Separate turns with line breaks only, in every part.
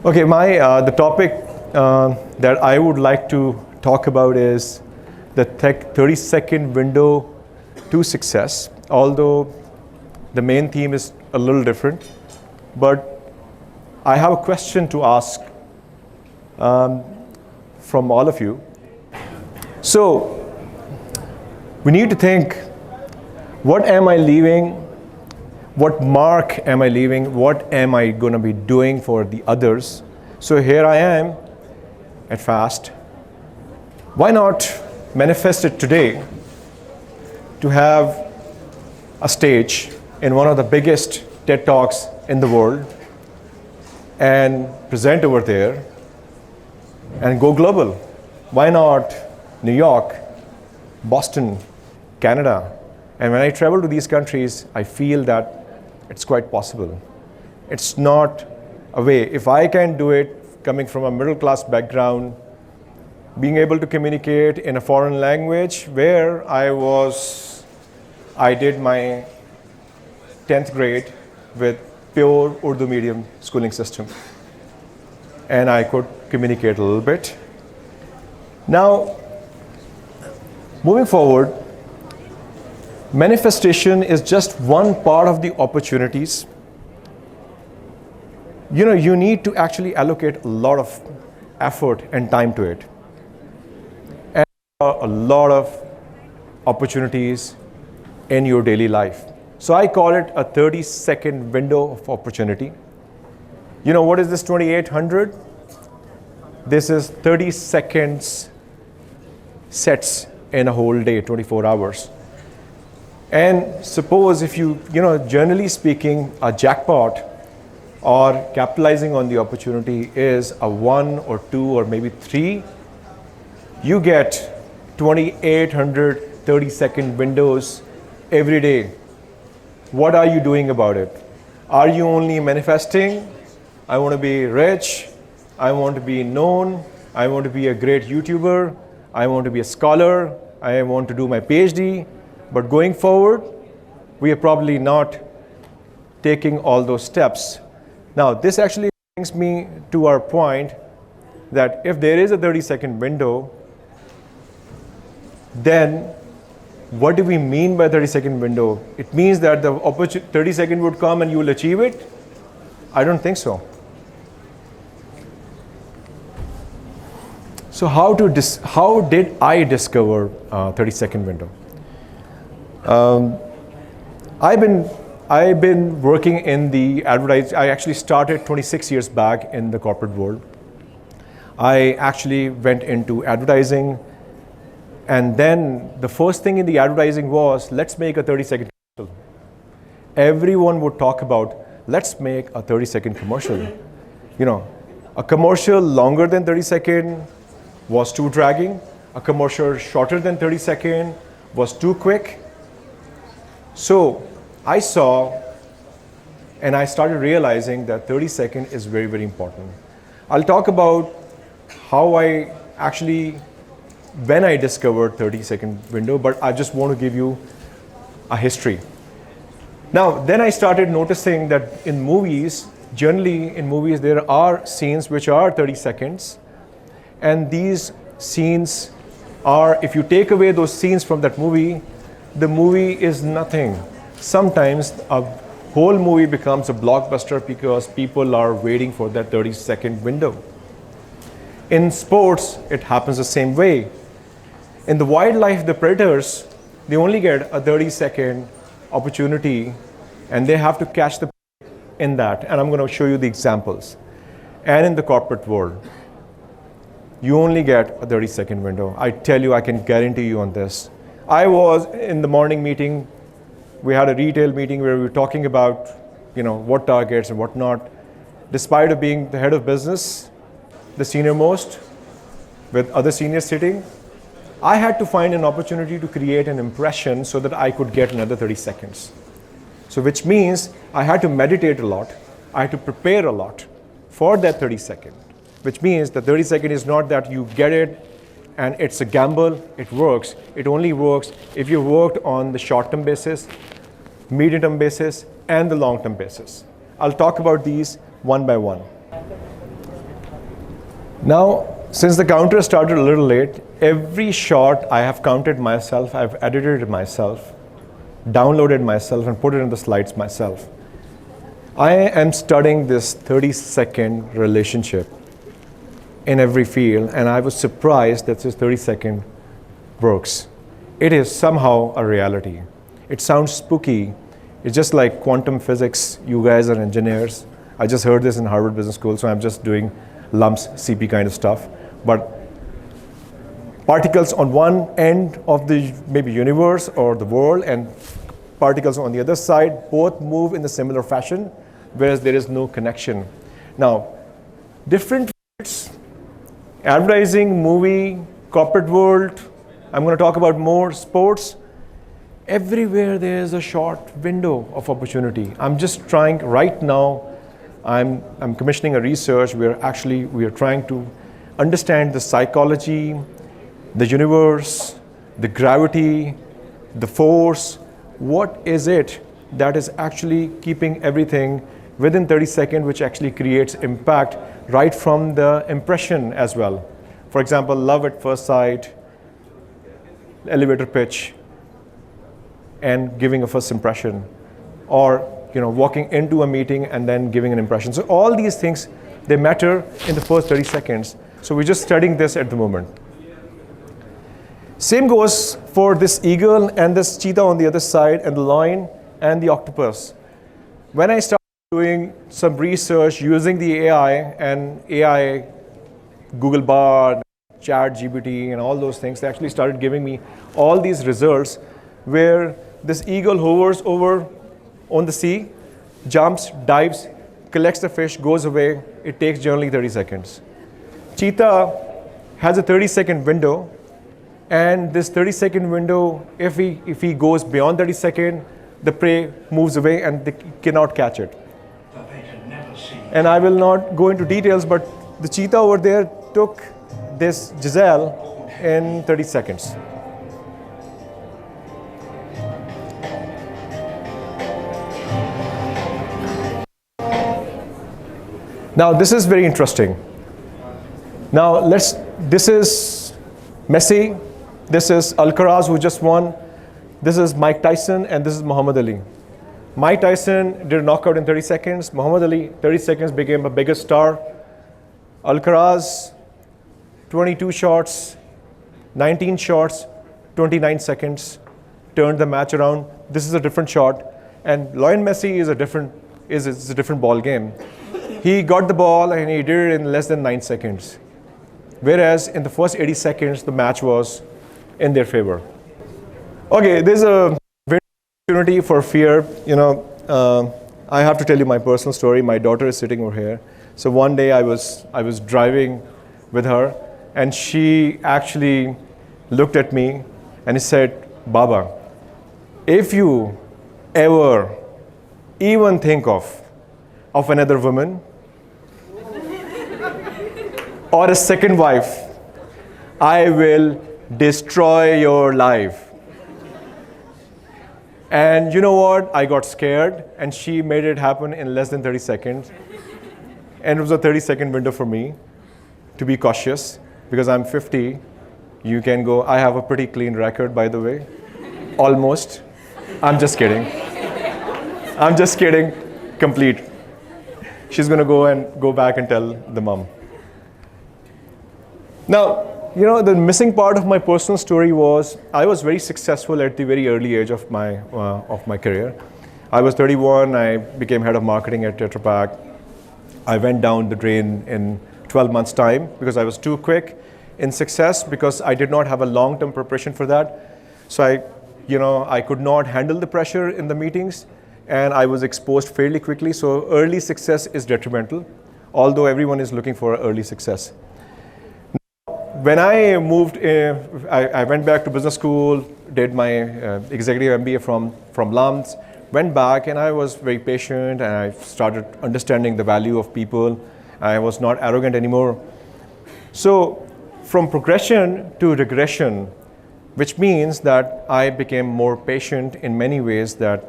Okay, the topic that I would like to talk about is the 30-second window to success. Although the main theme is a little different, but I have a question to ask from all of you. So we need to think, what am I leaving? What mark am I leaving? What am I going to be doing for the others? So here I am at FAST. Why not manifest it today to have a stage in one of the biggest TED Talks in the world and present over there and go global? Why not New York, Boston, Canada? And when I travel to these countries, I feel that it's quite possible. It's not a way. If I can do it coming from a middle class background, being able to communicate in a foreign language where I did my 10th grade with pure Urdu medium schooling system. And I could communicate a little bit. Now, moving forward, manifestation is just one part of the opportunities. You need to actually allocate a lot of effort and time to it. And a lot of opportunities in your daily life. So I call it a 30-second window of opportunity. What is this 2800? This is 30 seconds sets in a whole day, 24 hours. And suppose if generally speaking, a jackpot or capitalizing on the opportunity is a 1 or 2 or maybe 3, you get 2800 30-second windows every day. What are you doing about it? Are you only manifesting? I want to be rich. I want to be known. I want to be a great YouTuber. I want to be a scholar. I want to do my PhD. But going forward, we are probably not taking all those steps. Now, this actually brings me to our point that if there is a 30-second window, then what do we mean by 30-second window? It means that the 30-second would come and you will achieve it? I don't think so. So how did I discover 30-second window? I've been working in the advertising. I actually started 26 years back in the corporate world. I actually went into advertising, and then the first thing in the advertising was, let's make a 30-second commercial. Everyone would talk about, let's make a 30-second commercial. A commercial longer than 30 seconds was too dragging. A commercial shorter than 30 seconds was too quick. So I saw and I started realizing that 30 seconds is very, very important. I'll talk about how when I discovered 30-second window, but I just want to give you a history. Now, then I started noticing that in movies, generally in movies, there are scenes which are 30 seconds. And these scenes are, if you take away those scenes from that movie, the movie is nothing. Sometimes a whole movie becomes a blockbuster because people are waiting for that 30-second window. In sports, it happens the same way. In the wildlife, the predators, they only get a 30-second opportunity and they have to catch the prey in that. And I'm going to show you the examples. And in the corporate world, you only get a 30-second window. I tell you, I can guarantee you on this. I was in the morning meeting. We had a retail meeting where we were talking about, what targets and what not. Despite of being the head of business, the senior most, with other seniors sitting, I had to find an opportunity to create an impression so that I could get another 30 seconds. So which means I had to meditate a lot. I had to prepare a lot for that 30 second, which means the 30 second is not that you get it and it's a gamble, it works. It only works if you worked on the short-term basis, medium-term basis, and the long-term basis. I'll talk about these one by one. Now, since the counter started a little late, every shot I have counted myself, I've edited it myself, downloaded myself, and put it in the slides myself. I am studying this 30-second relationship in every field, and I was surprised that this 30-second works. It is somehow a reality. It sounds spooky. It's just like quantum physics. You guys are engineers. I just heard this in Harvard Business School, so I'm just doing lumps, CP kind of stuff. But particles on one end of the maybe universe or the world, and particles on the other side both move in a similar fashion, whereas there is no connection. Now, different fields, advertising, movie, corporate world, I'm going to talk about more sports. Everywhere there is a short window of opportunity. I'm just trying right now, I'm commissioning a research where actually we are trying to understand the psychology, the universe, the gravity, the force. What is it that is actually keeping everything within 30 seconds, which actually creates impact right from the impression as well. For example, love at first sight, elevator pitch, and giving a first impression, or walking into a meeting and then giving an impression. So all these things, they matter in the first 30 seconds. So we're just studying this at the moment. Same goes for this eagle and this cheetah on the other side, and the lion and the octopus. When I started doing some research using the AI and AI, Google Bard, Chat GPT, and all those things, they actually started giving me all these results where this eagle hovers over on the sea, jumps, dives, collects the fish, goes away. It takes generally 30 seconds. Cheetah has a 30-second window, and this 30-second window, if he goes beyond 30 seconds, the prey moves away and they cannot catch it.
But they can never see.
And I will not go into details, but the cheetah over there took this gazelle in 30 seconds. Now this is very interesting. Now this is Messi, this is Alcaraz who just won, this is Mike Tyson, and this is Muhammad Ali. Mike Tyson did a knockout in 30 seconds. Muhammad Ali, 30 seconds, became a biggest star. Alcaraz, 22 shots, 19 shots, 29 seconds, turned the match around. This is a different shot. And Lionel Messi is a different ball game. He got the ball and he did it in less than 9 seconds. Whereas in the first 80 seconds, the match was in their favor. Okay, there's a very opportunity for fear. I have to tell you my personal story. My daughter is sitting over here. So one day I was driving with her, and she actually looked at me and he said, "Baba, if you ever even think of another woman or a second wife, I will destroy your life." And you know what? I got scared, and she made it happen in less than 30 seconds. And it was a 30-second window for me to be cautious, because I'm 50. You can go, I have a pretty clean record, by the way. Almost. I'm just kidding. I'm just kidding. Complete. She's going to go back and tell the mom. Now, the missing part of my personal story was I was very successful at the very early age of my career. I was 31. I became head of marketing at Tetra Pak. I went down the drain in 12 months' time because I was too quick in success, because I did not have a long-term preparation for that. So I could not handle the pressure in the meetings, and I was exposed fairly quickly. So early success is detrimental, although everyone is looking for early success. When I moved, I went back to business school, did my executive MBA from LUMS, went back, and I was very patient, and I started understanding the value of people. I was not arrogant anymore. So from progression to regression, which means that I became more patient in many ways, that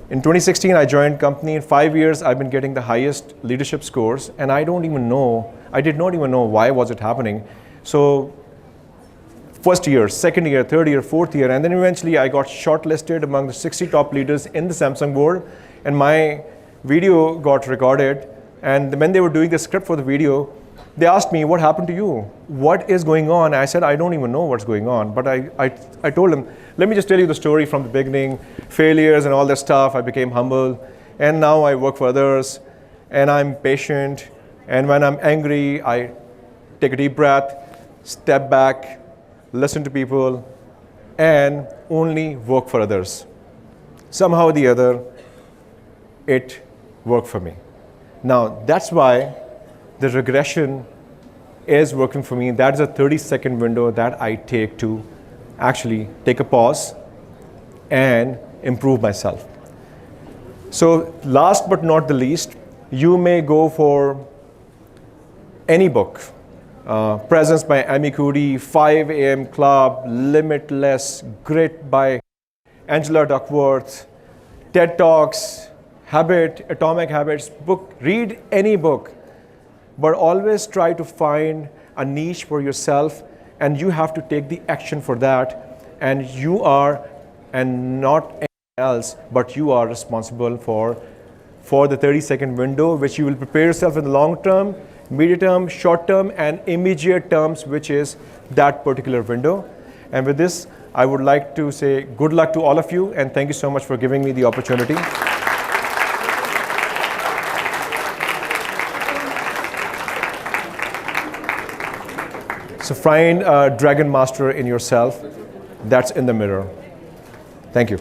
In 2016, I joined company. In 5 years, I've been getting the highest leadership scores, and I did not even know why was it happening. So first year, second year, third year, fourth year, and then eventually I got shortlisted among the 60 top leaders in the Samsung board, and my video got recorded. And when they were doing the script for the video, they asked me, what happened to you? What is going on? I said, I don't even know what's going on. But I told them, let me just tell you the story from the beginning, failures and all that stuff. I became humble. And now I work for others. And I'm patient. And when I'm angry, I take a deep breath, step back, listen to people, and only work for others. Somehow or the other, it worked for me. Now, that's why the regression is working for me. That is a 30-second window that I take to actually take a pause and improve myself. So last but not the least, you may go for any book. Presence by Amy Cuddy, 5 a.m. Club, Limitless, Grit by Angela Duckworth, TED Talks, Atomic Habits book. Read any book, but always try to find a niche for yourself, and you have to take the action for that. And you are, and not anyone else, but you are responsible for the 30-second window, which you will prepare yourself in the long term, medium term, short term, and immediate terms, which is that particular window. And with this, I would like to say good luck to all of you, and thank you so much for giving me the opportunity. So find a dragon master in yourself that's in the mirror. Thank you.